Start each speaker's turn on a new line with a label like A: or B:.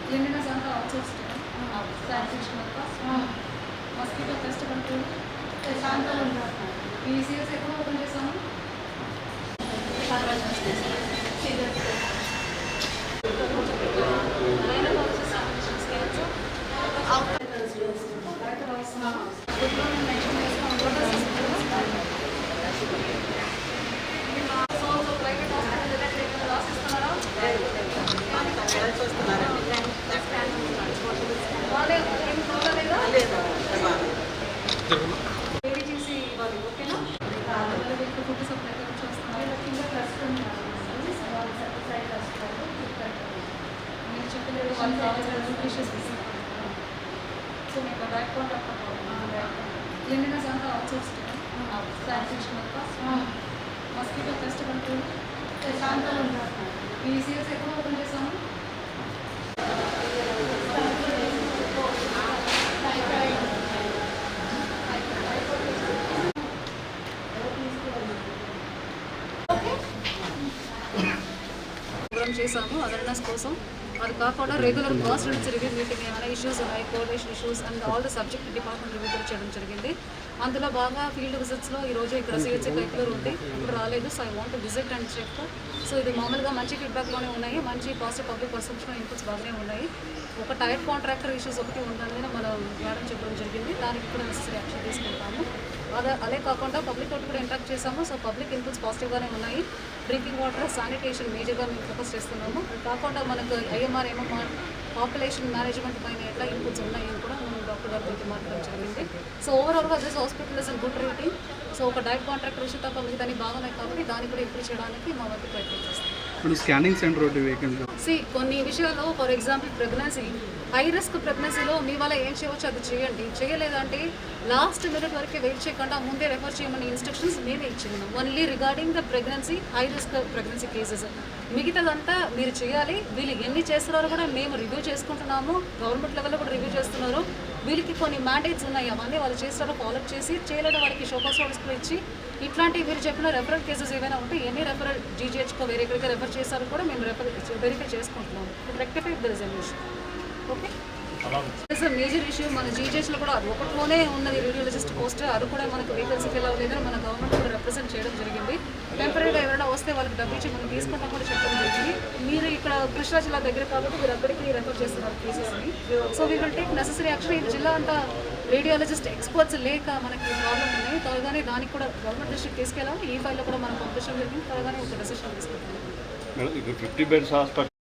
A: Cleanliness అంతా outsource sanitation అంతా mosquito pest control ఈ సీరియస్ ఎప్పుడు ఓపెన్ చేసాము. చేసి ఇవ్వాలి. ఓకేనా? ఫుడ్ సప్లై గురించి వస్తున్నారు. మీరు చెప్పిన వాళ్ళు కావాల్సిన న్యూట్రిషియస్ సో మీకు బ్యాక్ కాంటాక్ట్ క్లీనినెస్ అంతా అవుట్సోర్స్ శానిటేషన్ అంతా మస్కిటో పెస్ట్ కంట్రోల్ ఈ సీరియస్ ఎప్పుడు ఓపెన్ చేసాము. చేసాము అవేర్నెస్ కోసం. అది కాకుండా రెగ్యులర్ కాస్ట్ రివ్యూ మీటింగ్ ఏమైనా ఇష్యూస్ ఉన్నాయి, coordination issues and all the subject department review కూడా చేయడం జరిగింది. అందులో బాగా ఫీల్డ్ విజిట్స్లో ఈరోజు ఇక్కడ సిహెచ్సి కైక్లూర్ ఉంది, ఇప్పుడు రాలేదు. So I want visit and check. So ఇది మామూలుగా మంచి ఫీడ్బ్యాక్లోనే ఉన్నాయి, మంచి పాజిటివ్ పబ్లిక్ పర్సెప్షన్ ఇన్పుట్స్ బాగానే ఉన్నాయి. ఒక టైర్ కాంట్రాక్టర్ ఇష్యూస్ ఒకటి ఉందని మనం మేడం చెప్పడం జరిగింది, దానికి కూడా నెసెసరీ యాక్షన్ తీసుకుంటాము. అదే కాకుండా పబ్లిక్ తోటి కూడా ఇంటరాక్ట్ చేసాము. సో పబ్లిక్ ఇన్పుట్స్ పాజిటివ్గానే ఉన్నాయి. డ్రింకింగ్ వాటర్, శానిటేషన్ మేజర్గా మేము ఫోకస్ చేస్తున్నాము. అది కాకుండా మనకు ఐఎంఆర్, ఎంఎంఆర్, పాపులేషన్ మేనేజ్మెంట్ పైన ఎట్లా ఇన్పుట్స్ ఉన్నాయి అని కూడా మనం డాక్టర్ గారితో మాట్లాడడం జరిగింది. సో ఓవరాల్గా this hospital is good rating. So ఒక డైట్ కాంట్రాక్టర్ విషయం తప్ప మిగతాన్ని బాగున్నాయి కాబట్టి దాన్ని కూడా ఇంప్రూవ్ చేయడానికి మా వంతు ప్రయత్నం చేస్తాం.
B: స్కానింగ్ సెంటర్
A: కొన్ని విషయాల్లో for example pregnancy, high risk ప్రెగ్నెన్సీలో మీ వల్ల ఏం చేయవచ్చు అది చేయండి. చేయలేదంటే లాస్ట్ మినిట్ వరకు వెయిట్ చేయకుండా ముందే రెఫర్ చేయమని ఇన్స్ట్రక్షన్స్ మేమే ఇచ్చిందాం. Only regarding the pregnancy, high risk pregnancy cases. మిగతాదంతా మీరు చేయాలి. వీళ్ళు ఎన్ని చేస్తున్నారో కూడా మేము రివ్యూ చేసుకుంటున్నాము. గవర్నమెంట్ లెవెల్లో కూడా రివ్యూ చేస్తున్నారు. వీళ్ళకి కొన్ని మ్యాండేట్స్ ఉన్నాయి, అవన్నీ వాళ్ళు చేస్తారో ఫాలోఅప్ చేసి, చేయలేని వాళ్ళకి షోకాస్ ఆర్డర్స్ ఇచ్చి ఇట్లాంటివి మీరు చెప్పిన రెఫరల్ కేసెస్ ఏమైనా ఉంటే ఎన్ని రెఫరల్ జీజీహెచ్కో వేరే ఎక్కడికి రెఫర్ చేస్తారో కూడా మేము వెరిఫై చేసుకుంటున్నాము. Rectify there is an issue. Okay sir, major issue మన జీజీహెచ్లో కూడా అది ఒకటిలోనే ఉన్నది రేడియాలజిస్ట్ పోస్ట్. అది కూడా మనకు వేకెన్సీ ఫిల్ అవ్వలేదని మన గవర్నమెంట్ కూడా రిప్రజెంట్ చేయడం జరిగింది. టెంపరీగా ఎవరైనా వస్తే వాళ్ళకి డబ్బు ఇచ్చి మనం తీసుకుంటాం కూడా చెప్పడం జరిగింది. మీరు ఇక్కడ కృష్ణా జిల్లా దగ్గర కాబట్టి మీరు అక్కడికి రెఫర్ చేస్తున్నారు కేసెస్ని. So we will take necessary action. ఈ జిల్లా అంతా రేడియాలజిస్ట్ ఎక్స్పర్ట్స్ లేక మనకి ప్రాబ్లం ఉన్నాయి. త్వరగానే దానికి కూడా గవర్నమెంట్ దృష్టికి తీసుకెళ్ళాము. ఈ ఫైల్లో కూడా మనం పంపించడం జరిగింది. త్వరగానే ఒక డెసిషన్ తీసుకుంటాం.
B: 50 బెడ్స్ హాస్పిటల్